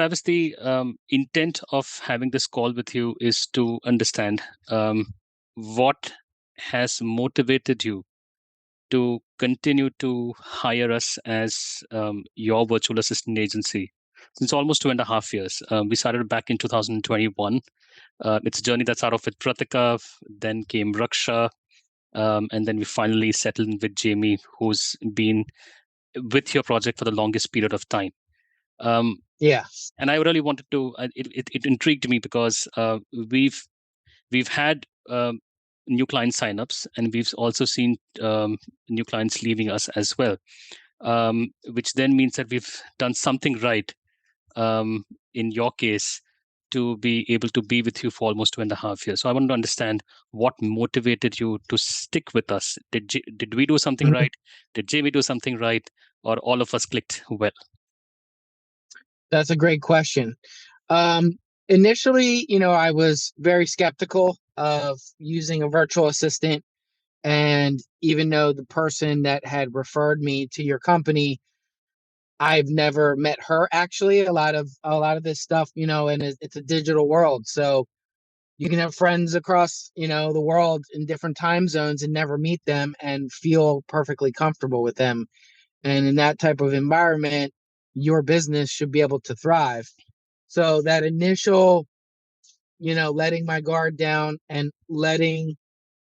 Travis, the intent of having this call with you is to understand what has motivated you to continue to hire us as your virtual assistant agency since almost 2.5 years. We started back in 2021. It's a journey that started off with Pratika, then came Raksha, and then we finally settled in with Jamie, who's been with your project for the longest period of time. Yeah. And I really wanted to. It intrigued me because we've had new client signups, and we've also seen new clients leaving us as well, which then means that we've done something right. In your case, to be able to be with you for almost 2.5 years. So I want to understand what motivated you to stick with us. Did we do something Mhm. right? Did Jamie do something right? Or all of us clicked well? That's a great question. Initially, I was very skeptical of using a virtual assistant. And even though the person that had referred me to your company, I've never met her actually. A lot of this stuff, and it's a digital world. So you can have friends across, the world in different time zones and never meet them and feel perfectly comfortable with them. And in that type of environment, your business should be able to thrive. So that initial, letting my guard down and letting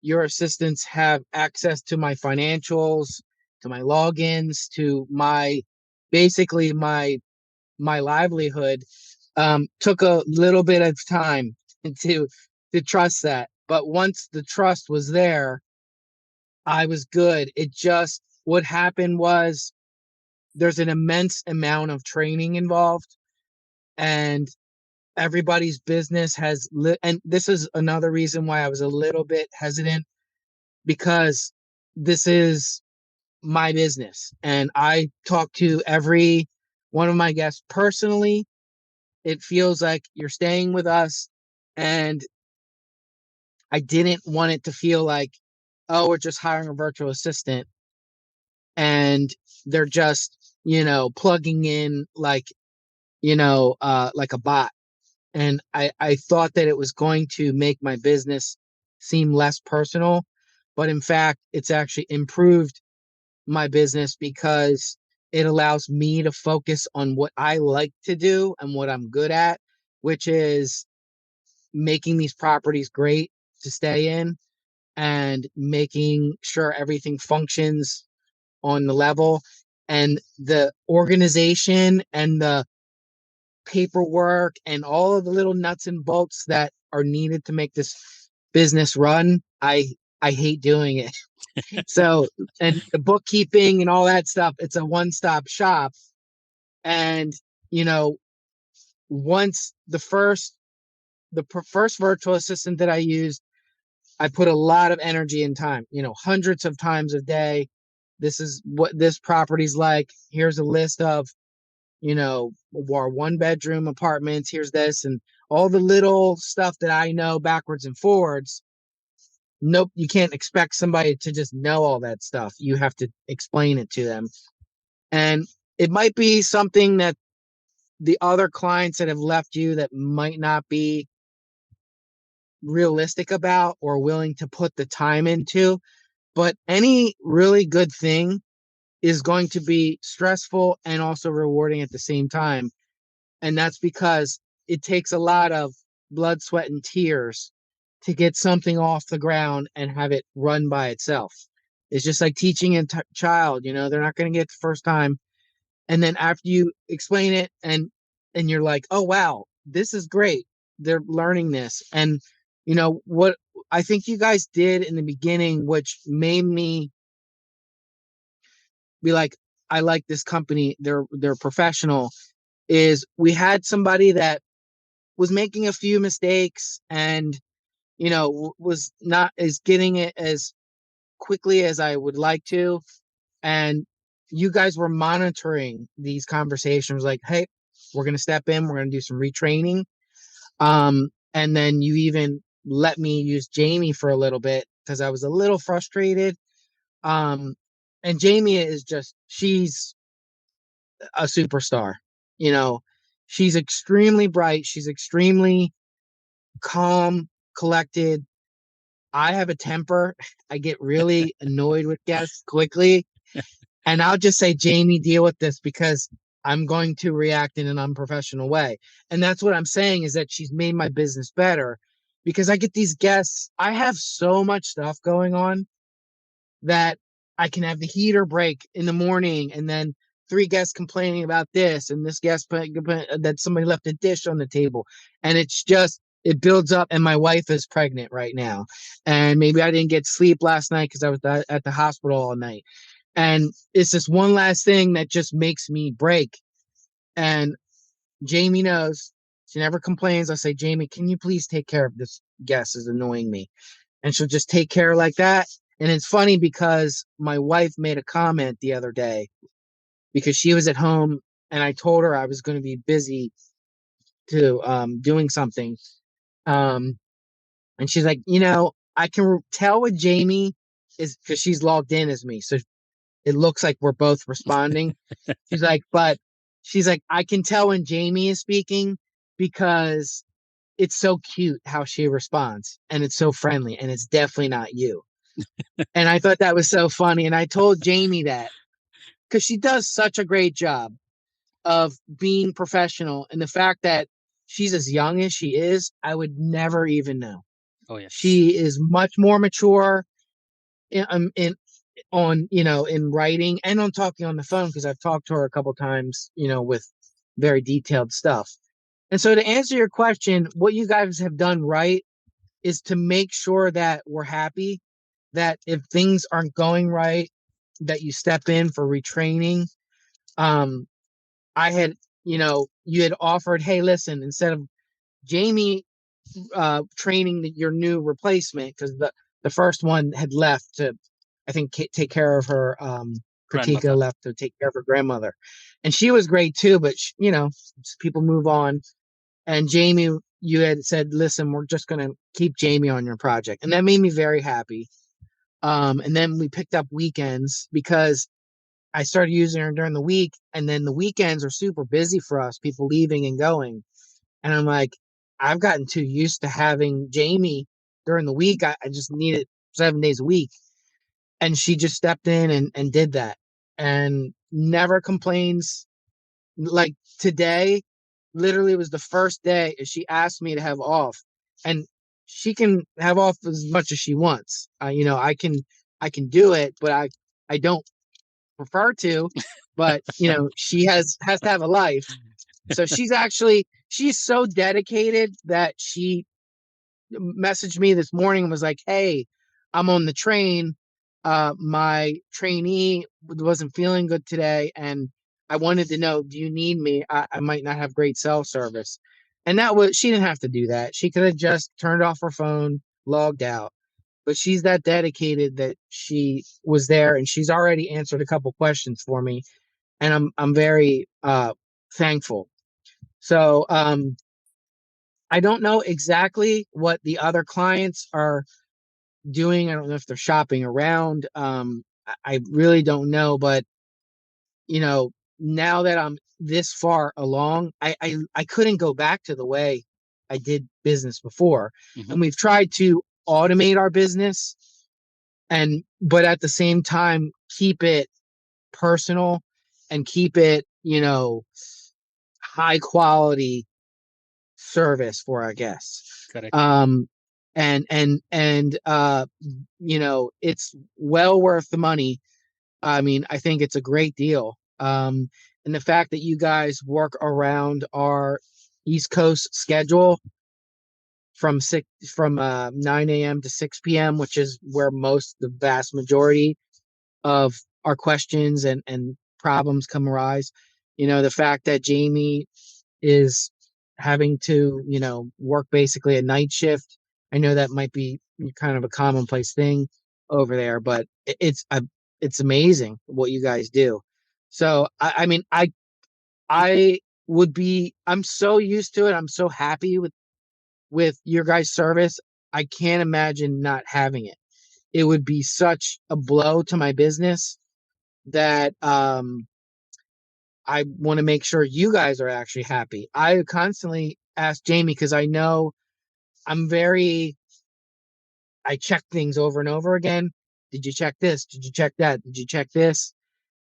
your assistants have access to my financials, to my logins, to basically my livelihood, took a little bit of time to trust that. But once the trust was there, I was good. What happened was there's an immense amount of training involved, and everybody's business and this is another reason why I was a little bit hesitant, because this is my business and I talk to every one of my guests personally. It feels like you're staying with us, and I didn't want it to feel like, oh, we're just hiring a virtual assistant and they're just, plugging in like a bot. And I thought that it was going to make my business seem less personal, but in fact, it's actually improved my business because it allows me to focus on what I like to do and what I'm good at, which is making these properties great to stay in and making sure everything functions on the level, and the organization and the paperwork and all of the little nuts and bolts that are needed to make this business run. I hate doing it. So, and the bookkeeping and all that stuff, it's a one-stop shop. And, you know, once the first virtual assistant that I used, I put a lot of energy and time, hundreds of times a day. This is what this property's like. Here's a list of, our 1-bedroom apartments. Here's this and all the little stuff that I know backwards and forwards. Nope, you can't expect somebody to just know all that stuff. You have to explain it to them. And it might be something that the other clients that have left you that might not be realistic about or willing to put the time into. But any really good thing is going to be stressful and also rewarding at the same time. And that's because it takes a lot of blood, sweat, and tears to get something off the ground and have it run by itself. It's just like teaching a child, they're not going to get it the first time. And then after you explain it and you're like, oh, wow, this is great. They're learning this. And, what I think you guys did in the beginning, which made me be like, I like this company. They're professional, is we had somebody that was making a few mistakes and was not as getting it as quickly as I would like to, and you guys were monitoring these conversations like, hey, we're going to step in, we're going to do some retraining, and then you even let me use Jamie for a little bit because I was a little frustrated. And Jamie is she's a superstar, you know She's extremely bright. She's extremely calm, collected. I have a temper. I get really annoyed with guests quickly. And I'll just say, Jamie, deal with this because I'm going to react in an unprofessional way. And that's what I'm saying is that she's made my business better because I get these guests. I have so much stuff going on that I can have the heater break in the morning and then three guests complaining about this and this guest that somebody left a dish on the table. And it's just, it builds up. And my wife is pregnant right now. And maybe I didn't get sleep last night because I was at the hospital all night. And it's this one last thing that just makes me break. And Jamie knows. She never complains. I say, Jamie, can you please take care of this guest is annoying me? And she'll just take care like that. And it's funny because my wife made a comment the other day because she was at home and I told her I was going to be busy to doing something. Um, and she's like, I can tell with Jamie is because she's logged in as me. So it looks like we're both responding. She's like, but she's like, I can tell when Jamie is speaking because it's so cute how she responds and it's so friendly and it's definitely not you. And I thought that was so funny. And I told Jamie that because she does such a great job of being professional. And the fact that she's as young as she is, I would never even know. Oh yes. She is much more mature in on in writing and on talking on the phone because I've talked to her a couple times, with very detailed stuff. And so to answer your question, what you guys have done right is to make sure that we're happy, that if things aren't going right, that you step in for retraining. Um, I had, you had offered, hey, listen, instead of Jamie training your new replacement, because the first one had left to, I think, take care of her. Pratika Grandmother. left to take care of her grandmother, and she was great too. But people move on. And Jamie, you had said, listen, we're just going to keep Jamie on your project, and that made me very happy. And then we picked up weekends because I started using her during the week, and then the weekends are super busy for us, people leaving and going. And I'm like, I've gotten too used to having Jamie during the week. I just need it 7 days a week. And she just stepped in and did that and never complains. Like today, literally was the first day she asked me to have off. And she can have off as much as she wants. I can do it, but I don't prefer to. But she has to have a life. So she's so dedicated that she messaged me this morning and was like, hey, I'm on the train. My trainee wasn't feeling good today, and I wanted to know, do you need me? I might not have great cell service. And she didn't have to do that. She could have just turned off her phone, logged out. But she's that dedicated that she was there, and she's already answered a couple questions for me, and I'm very thankful. So I don't know exactly what the other clients are doing. I don't know if they're shopping around. I really don't know, but now that I'm this far along, I couldn't go back to the way I did business before. Hmm. And we've tried to automate our business but at the same time keep it personal and keep it, high quality service for our guests. Correct. And it's well worth the money. I mean, I think it's a great deal. And the fact that you guys work around our East Coast schedule from 9 a.m. to 6 p.m., which is where the vast majority of our questions and problems come arise. The fact that Jamie is having to, work basically a night shift. I know that might be kind of a commonplace thing over there, but it's amazing what you guys do. So I mean, I would be. I'm so used to it. I'm so happy with your guys' service. I can't imagine not having it. It would be such a blow to my business that I want to make sure you guys are actually happy. I constantly ask Jamie because I know I'm very, I check things over and over again. Did you check this? Did you check that? Did you check this?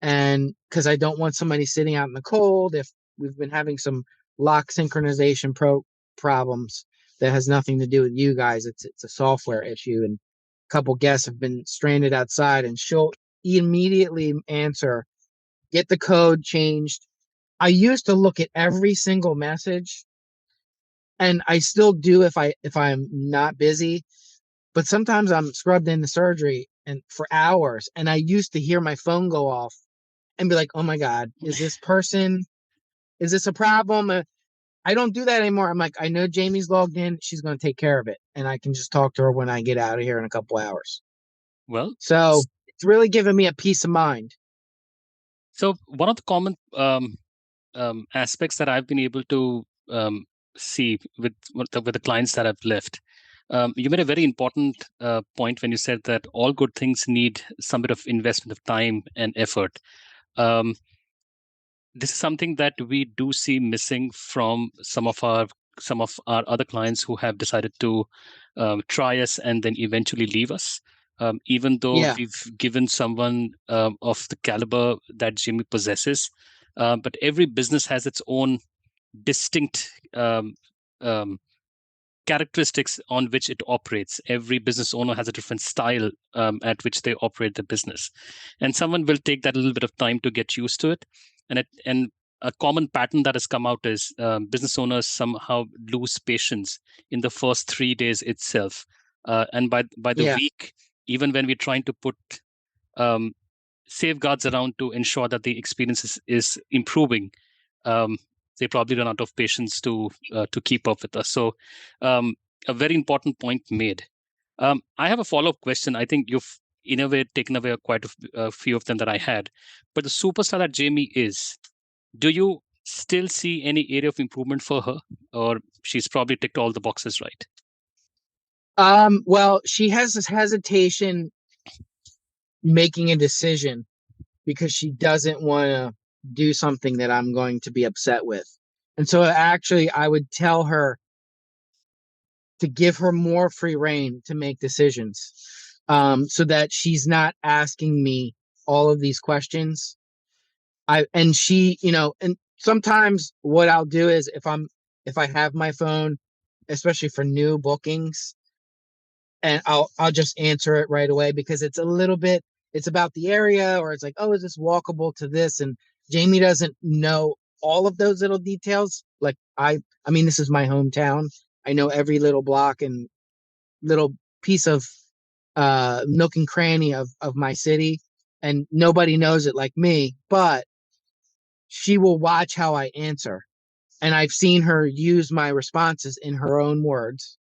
And because I don't want somebody sitting out in the cold. If we've been having some lock synchronization problems that has nothing to do with you guys, it's a software issue, and a couple guests have been stranded outside, and she'll immediately answer, get the code changed. I used to look at every single message, and I still do if I'm not busy, but sometimes I'm scrubbed into surgery and for hours, and I used to hear my phone go off and be like, "Oh my God, is this a problem?" I don't do that anymore. I'm like, I know Jamie's logged in. She's going to take care of it. And I can just talk to her when I get out of here in a couple hours. Well, So it's really given me a peace of mind. so one of the common aspects that I've been able to see with the clients that I've left, you made a very important point when you said that all good things need some bit of investment of time and effort. Um, this is something that we do see missing from some of our other clients who have decided to try us and then eventually leave us. Even though Yeah. we've given someone of the caliber that Jimmy possesses, but every business has its own distinct um, characteristics on which it operates. Every business owner has a different style at which they operate the business, and someone will take that a little bit of time to get used to it. And a common pattern that has come out is business owners somehow lose patience in the first 3 days itself, and by the Yeah. week, even when we're trying to put um, safeguards around to ensure that the experience is improving, um, they probably run out of patience to keep up with us. So, a very important point made. I have a follow up question. I think you've in a way taken away quite a few of them that I had. But the superstar that Jamie is, do you still see any area of improvement for her, or she's probably ticked all the boxes right? Well, she has this hesitation making a decision because she doesn't want to do something that I'm going to be upset with. And so actually I would tell her to give her more free reign to make decisions, so that she's not asking me all of these questions. And she, and sometimes what I'll do is if I have my phone, especially for new bookings, and I'll just answer it right away because it's a little bit, it's about the area, or it's like, oh, is this walkable to this? And Jamie doesn't know all of those little details. Like I mean, this is my hometown. I know every little block and little piece of nook and cranny of my city, and nobody knows it like me, but she will watch how I answer. And I've seen her use my responses in her own words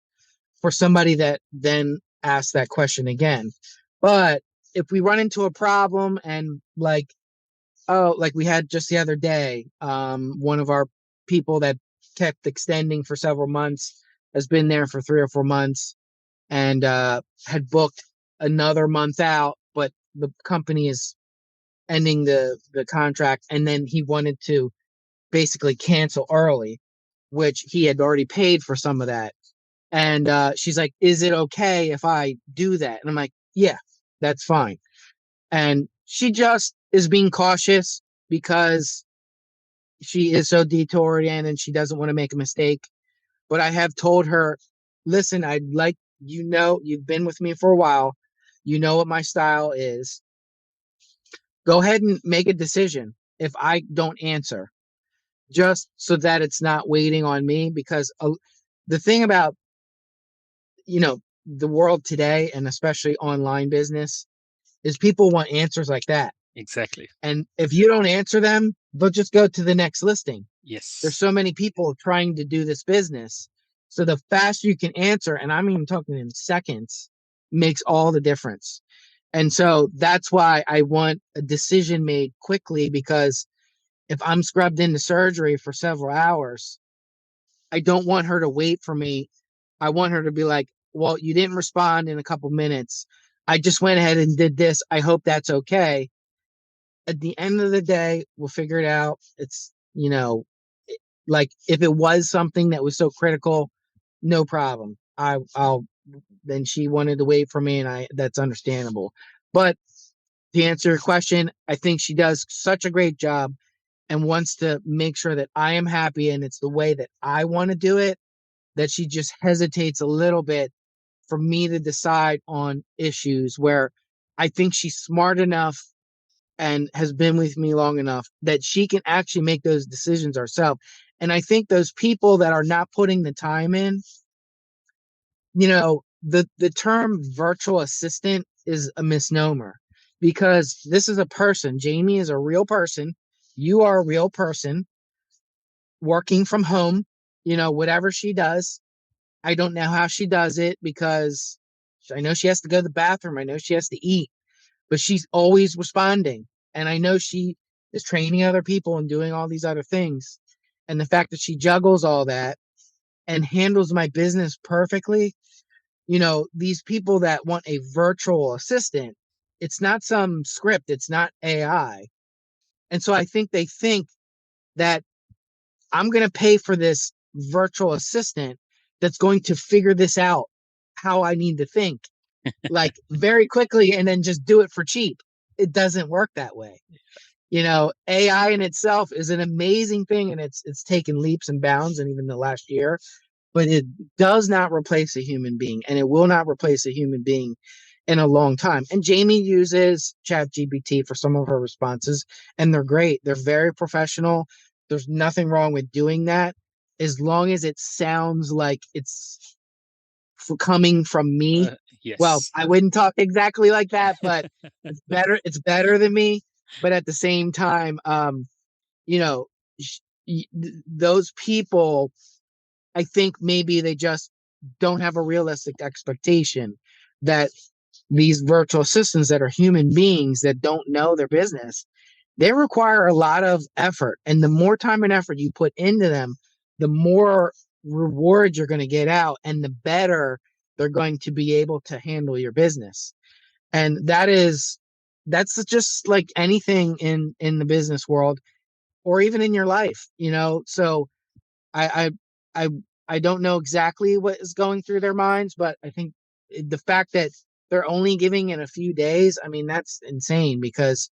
for somebody that then asks that question again. But if we run into a problem and like, oh, like we had just the other day, one of our people that kept extending for several months has been there for 3 or 4 months, and had booked another month out, but the company is ending the contract, and then he wanted to basically cancel early, which he had already paid for some of that. And she's like, "Is it okay if I do that?" And I'm like, "Yeah, that's fine." And she just is being cautious because she is so detail oriented and she doesn't want to make a mistake. But I have told her, listen, I'd like, you've been with me for a while. You know what my style is. Go ahead and make a decision if I don't answer, just so that it's not waiting on me. Because the thing about, the world today, and especially online business, is people want answers like that. Exactly. And if you don't answer them, they'll just go to the next listing. There's Yes. so many people trying to do this business. So the faster you can answer, and I'm even talking in seconds, makes all the difference. And so that's why I want a decision made quickly, because if I'm scrubbed into surgery for several hours, I don't want her to wait for me. I want her to be like, well, you didn't respond in a couple minutes. I just went ahead and did this. I hope that's okay. at the end of the day, we'll figure it out. It's, like if it was something that was so critical, no problem. I'll then she wanted to wait for me, and I that's understandable. But to answer your question, I think she does such a great job and wants to make sure that I am happy and it's the way that I want to do it, that she just hesitates a little bit for me to decide on issues where I think she's smart enough and has been with me long enough that she can actually make those decisions herself. And I think those people that are not putting the time in, the term virtual assistant is a misnomer because this is a person. Jamie is a real person. You are a real person working from home, whatever she does. I don't know how she does it because I know she has to go to the bathroom. I know she has to eat, but she's always responding. And I know she is training other people and doing all these other things. And the fact that she juggles all that and handles my business perfectly, these people that want a virtual assistant, it's not some script, it's not AI. And so I think they think that I'm going to pay for this virtual assistant that's going to figure this out how I need to think like very quickly and then just do it for cheap. It doesn't work that way. AI in itself is an amazing thing and it's taken leaps and bounds in even the last year, but it does not replace a human being and it will not replace a human being in a long time. And Jamie uses ChatGPT for some of her responses and they're great. They're very professional. There's nothing wrong with doing that as long as it sounds like it's coming from me. Uh, Well, yes. I wouldn't talk exactly like that, but it's better than me. But at the same time, you know, those people, I think maybe they just don't have a realistic expectation that these virtual assistants that are human beings that don't know their business, they require a lot of effort. And the more time and effort you put into them, the more reward you're going to get out and the better they're going to be able to handle your business. And that's just like anything in the business world or even in your life. So I I I I don't know exactly what is going through their minds, but I think the fact that they're only giving it a few days, I mean, that's insane because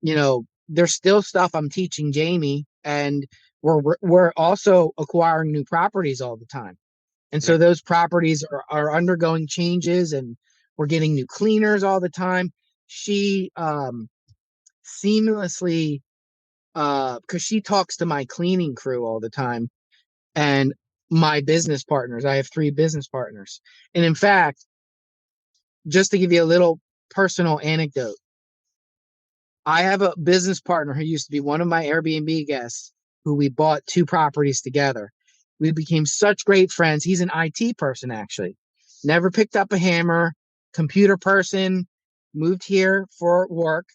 there's still stuff I'm teaching Jamie, and we're also acquiring new properties all the time, and so Right. those properties are undergoing changes, and we're getting new cleaners all the time. She seamlessly because she talks to my cleaning crew all the time and my business partners. I have 3 business partners. And in fact, just to give you a little personal anecdote, I have a business partner who used to be one of my Airbnb guests who we bought 2 properties together. We became such great friends. He's an IT person, actually. Never picked up a hammer, computer person, moved here for work.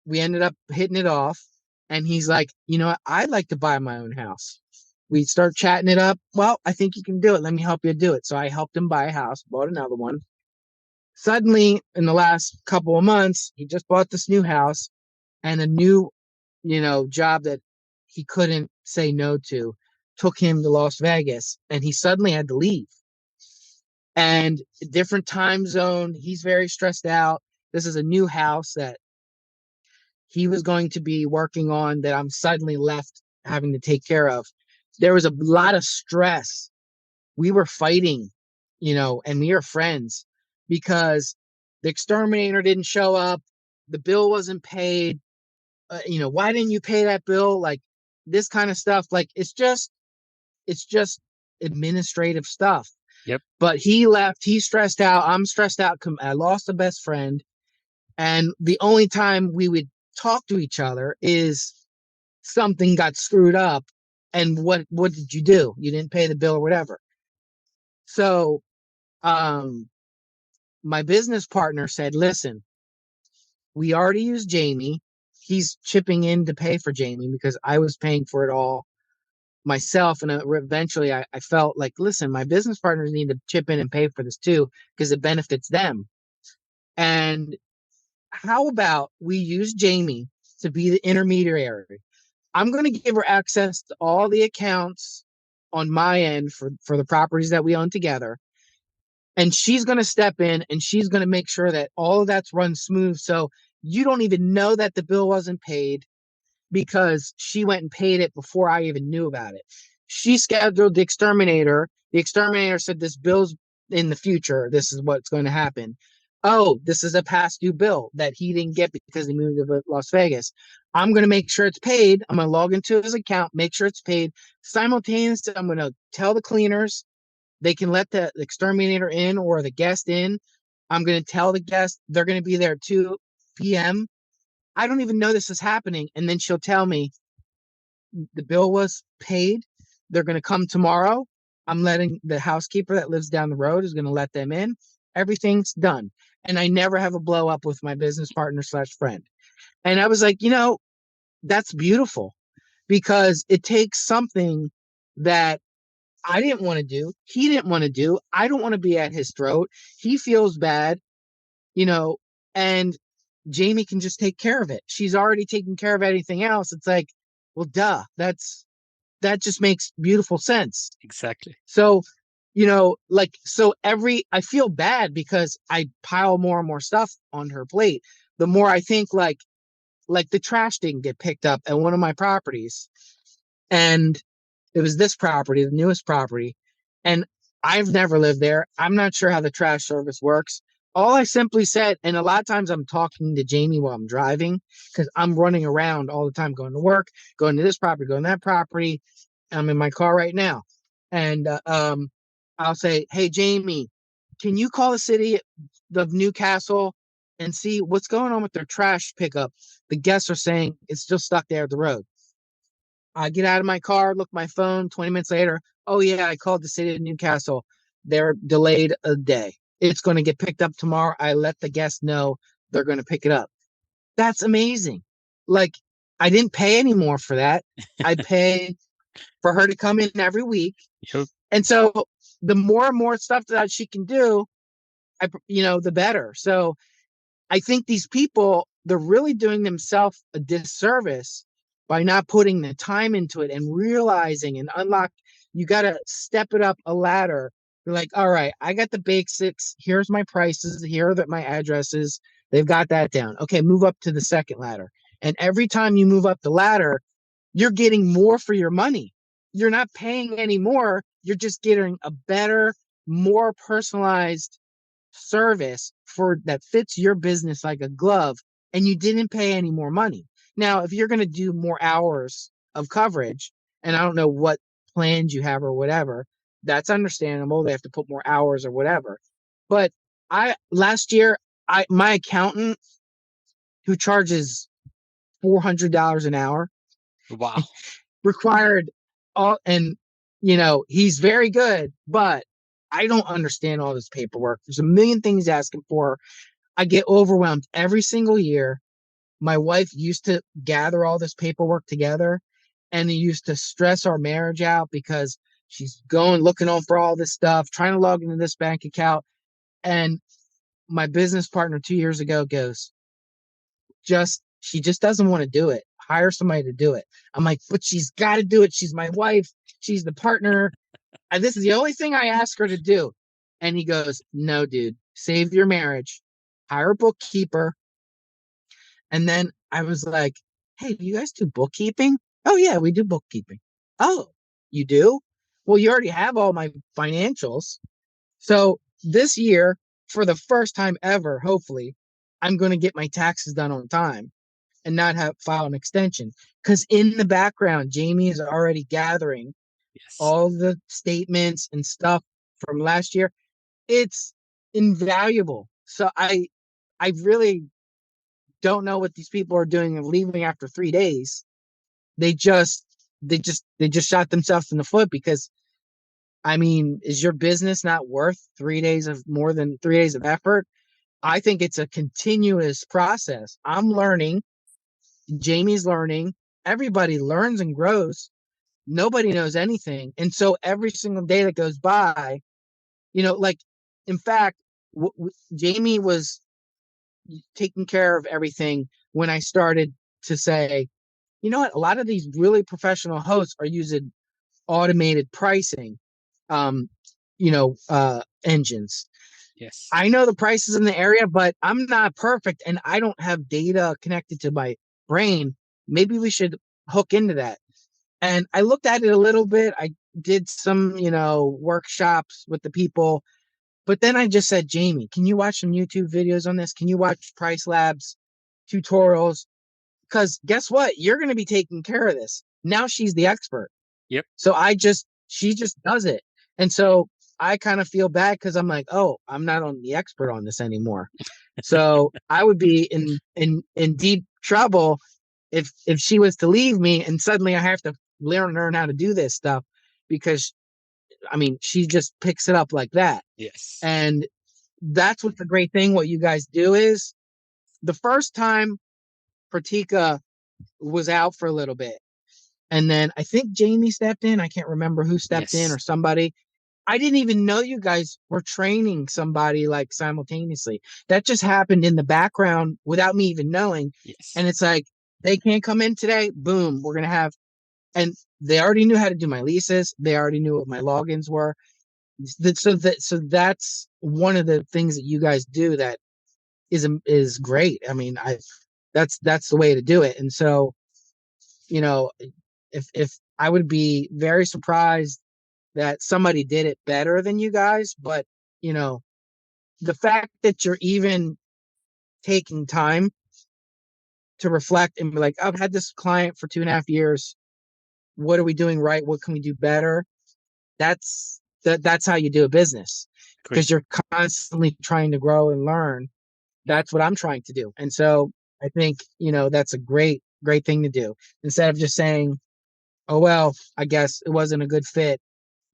We ended up hitting it off. And he's like, I'd like to buy my own house. We start chatting it up. Well, I think you can do it. Let me help you do it. So I helped him buy a house, bought another one. Suddenly, in the last couple of months, he just bought this new house and a new, job that he couldn't say no to took him to Las Vegas and he suddenly had to leave. And different time zone, he's very stressed out. This is a new house that he was going to be working on that I'm suddenly left having to take care of. There was a lot of stress. We were fighting, and we are friends because the exterminator didn't show up. The bill wasn't paid. Why didn't you pay that bill? Like this kind of stuff. Like it's just administrative stuff. Yep. But he left. He's stressed out. I'm stressed out. I lost a best friend. And the only time we would talk to each other is something got screwed up. And what did you do? You didn't pay the bill or whatever. So um my business partner said, listen, we already used Jamie. He's chipping in to pay for Jamie because I was paying for it all myself. And eventually I felt like, listen, my business partners need to chip in and pay for this too because it benefits them. And how about we use Jamie? to be the intermediary. I'm going to give her access to all the accounts on my end for the properties that we own together. And she's going to step in and she's going to make sure that all of that's run smooth. So you don't even know that the bill wasn't paid because she went and paid it before I even knew about it. She scheduled the exterminator. The exterminator said, this bill's in the future. This is what's going to happen. Oh, this is a past due bill that he didn't get because he moved to Las Vegas. I'm going to make sure it's paid. I'm going to log into his account, make sure it's paid. Simultaneously, I'm going to tell the cleaners they can let the exterminator in or the guest in. I'm going to tell the guest they're going to be there at 2 p.m. I don't even know this is happening. And then she'll tell me the bill was paid. They're going to come tomorrow. I'm letting the housekeeper that lives down the road is going to let them in. Everything's done. And I never have a blow up with my business partner / friend. And I was like, that's beautiful because it takes something that I didn't want to do. He didn't want to do. I don't want to be at his throat. He feels bad, you know, and Jamie can just take care of it. She's already taken care of anything else. It's like, well, duh, that just makes beautiful sense. Exactly. So, I feel bad because I pile more and more stuff on her plate. The more I think like the trash didn't get picked up at one of my properties. And it was this property, the newest property. And I've never lived there. I'm not sure how the trash service works. All I simply said, and a lot of times I'm talking to Jamie while I'm driving because I'm running around all the time, going to work, going to this property, going to that property. I'm in my car right now. And I'll say, hey, Jamie, can you call the city of Newcastle and see what's going on with their trash pickup? The guests are saying it's still stuck there at the road. I get out of my car, look at my phone, 20 minutes later. Oh, yeah, I called the city of Newcastle. They're delayed a day. It's going to get picked up tomorrow. I let the guests know they're going to pick it up. That's amazing. Like, I didn't pay any more for that. I pay for her to come in every week. Yep. And so the more and more stuff that she can do, the better. So I think these people, they're really doing themselves a disservice by not putting the time into it and realizing and unlock. You got to step it up a ladder. You're like, all right, I got the basics. Here's my prices. Here are my addresses. They've got that down. Okay, move up to the second ladder. And every time you move up the ladder, you're getting more for your money. You're not paying any more. You're just getting a better, more personalized service for that fits your business like a glove, and you didn't pay any more money. Now, if you're going to do more hours of coverage, and I don't know what plans you have or whatever, that's understandable. They have to put more hours or whatever. But last year, my accountant who charges $400 an hour Wow. required all, and he's very good, but I don't understand all this paperwork. There's a million things asking for. I get overwhelmed every single year. My wife used to gather all this paperwork together, and it used to stress our marriage out because she's going looking on for all this stuff, trying to log into this bank account. And my business partner 2 years ago goes, she just doesn't want to do it. Hire somebody to do it. I'm like, but she's got to do it. She's my wife. She's the partner. And this is the only thing I ask her to do. And he goes, no, dude, save your marriage. Hire a bookkeeper. And then I was like, hey, do you guys do bookkeeping? Oh, yeah, we do bookkeeping. Oh, you do? Well, you already have all my financials. So this year, for the first time ever, hopefully, I'm going to get my taxes done on time and not have file an extension. Because in the background, Jamie is already gathering Yes. all the statements and stuff from last year. It's invaluable. So I really don't know what these people are doing and leaving after 3 days. They just they just shot themselves in the foot because I mean, is your business not worth 3 days of more than 3 days of effort? I think it's a continuous process. I'm learning, Jamie's learning, everybody learns and grows. Nobody knows anything. And so every single day that goes by, like, in fact, Jamie was taking care of everything when I started to say, you know what, a lot of these really professional hosts are using automated pricing, um, engines. Yes. I know the prices in the area, but I'm not perfect and I don't have data connected to my brain. Maybe we should hook into that. And I looked at it a little bit. I did some, workshops with the people, but then I just said, Jamie, can you watch some YouTube videos on this? Can you watch Price Labs tutorials? Because guess what? You're going to be taking care of this. Now she's the expert. Yep. So she just does it. And so I kind of feel bad because I'm like, oh, I'm not on the expert on this anymore. So I would be in deep trouble if she was to leave me and suddenly I have to learn how to do this stuff because I mean she just picks it up like that. Yes. And that's what the great thing what you guys do is the first time Pratika was out for a little bit. And then I think Jamie stepped in. I can't remember who stepped in or Yes. somebody. I didn't even know you guys were training somebody like simultaneously. That just happened in the background without me even knowing. Yes. And it's like, they can't come in today. Boom, we're going to have, and they already knew how to do my leases. They already knew what my logins were. So that's one of the things that you guys do that is great. I mean, that's the way to do it. And so, you know, if I would be very surprised that somebody did it better than you guys, but you know, the fact that you're even taking time to reflect and be like, I've had this client for 2.5 years. What are we doing right? What can we do better? That's how you do a business Agree. because you're constantly trying to grow and learn. That's what I'm trying to do. And so I think, that's a great thing to do. Instead of just saying, oh well, I guess it wasn't a good fit.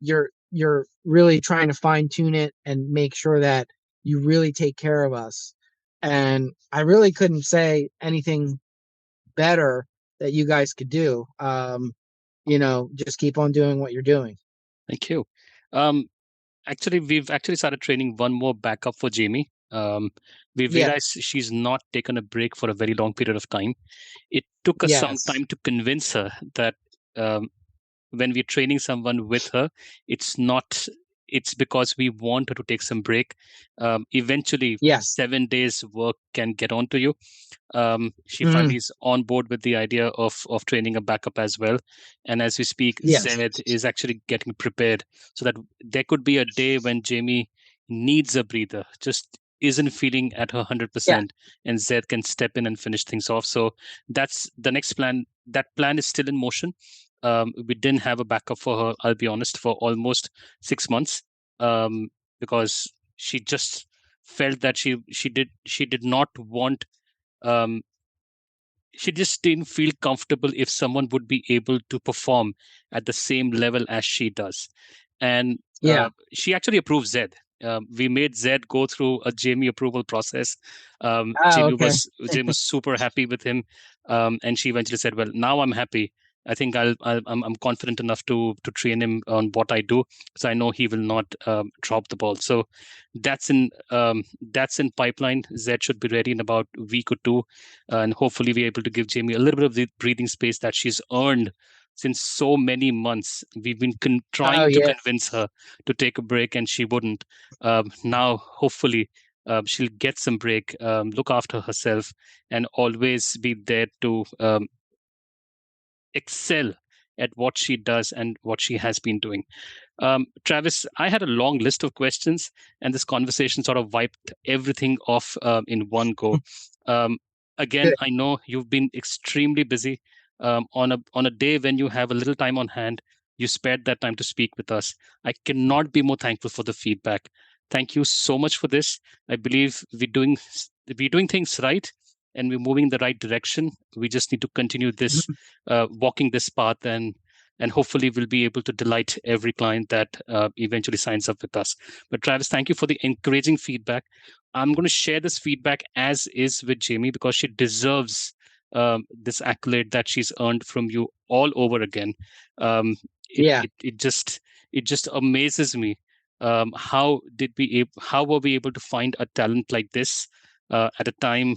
You're really trying to fine tune it and make sure that you really take care of us. And I really couldn't say anything better that you guys could do. Just keep on doing what you're doing. Thank you. Um, Actually, we've actually started training one more backup for Jamie. We Yeah. realized she's not taken a break for a very long period of time. It took us some Yes. time to convince her that um, when we're training someone with her, it's not. It's because we want her to take some break. Eventually, Yes. 7 days work can get onto you. She Mhm. finally is on board with the idea of training a backup as well. And as we speak, Yes. Zed is actually getting prepared so that there could be a day when Jamie needs a breather, just isn't feeling at her Yeah. 100%, and Zed can step in and finish things off. So that's the next plan. That plan is still in motion. We didn't have a backup for her, I'll be honest, for almost 6 months, um, because she just felt that she did not want, um, she just didn't feel comfortable if someone would be able to perform at the same level as she does. And Yeah. she actually approved Zed. We made Zed go through a Jamie approval process. Oh, okay. Jamie was super happy with him, and she eventually said, "Well, now I'm happy. I think I'm confident enough to train him on what I do, so I know he will not drop the ball." So that's in pipeline. Zed should be ready in about a week or two, and hopefully we're able to give Jamie a little bit of the breathing space that she's earned since so many months. We've been Oh trying to yeah. convince her to take a break, and she wouldn't. Now, hopefully, she'll get some break, look after herself, and always be there to excel at what she does and what she has been doing. Travis, I had a long list of questions, and this conversation sort of wiped everything off in one go. Um, Again, Good. I know you've been extremely busy. On a day when you have a little time on hand, you spared that time to speak with us. I cannot be more thankful for the feedback. Thank you so much for this. I believe we're doing things right, and we're moving in the right direction. We just need to continue this, Mhm. walking this path, and hopefully we'll be able to delight every client that eventually signs up with us. But Travis, thank you for the encouraging feedback. I'm going to share this feedback as is with Jamie because she deserves this accolade that she's earned from you all over again. Um, it, Yeah. it it just it just amazes me. How were we able to find a talent like this at a time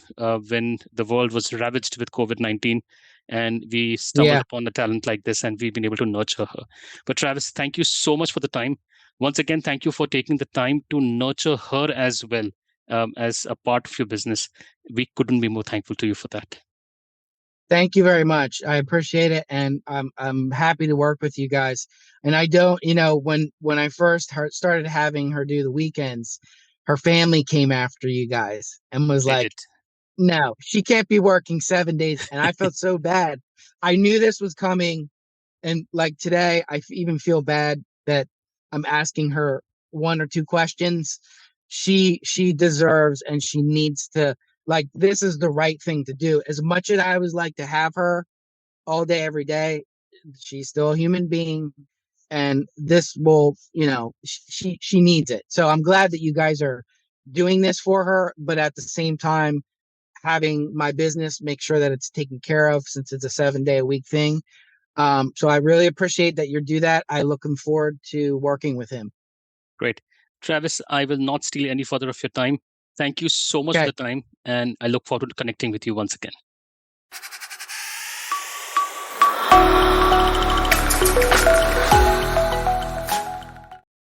when the world was ravaged with COVID-19, and we stumbled upon a talent like this, and we've been able to nurture her. But Travis, thank you so much for the time. Once again, thank you for taking the time to nurture her as well, as a part of your business. We couldn't be more thankful to you for that. Thank you very much. I appreciate it, and I'm happy to work with you guys. And I don't, when I first started having her do the weekends, her family came after you guys and was They like, did. "No, she can't be working 7 days." And I felt so bad. I knew this was coming, and like today, even feel bad that I'm asking her one or two questions. She deserves, and she needs to, like, this is the right thing to do. As much as I was like to have her all day every day, she's still a human being, and this will, she needs it. So I'm glad that you guys are doing this for her, but at the same time having my business make sure that it's taken care of, since it's a 7 day a week thing. So I really appreciate that you do that. I looking forward to working with him. Great. Travis, I will not steal any further of your time. Thank you so much for Okay. the time, and I look forward to connecting with you once again.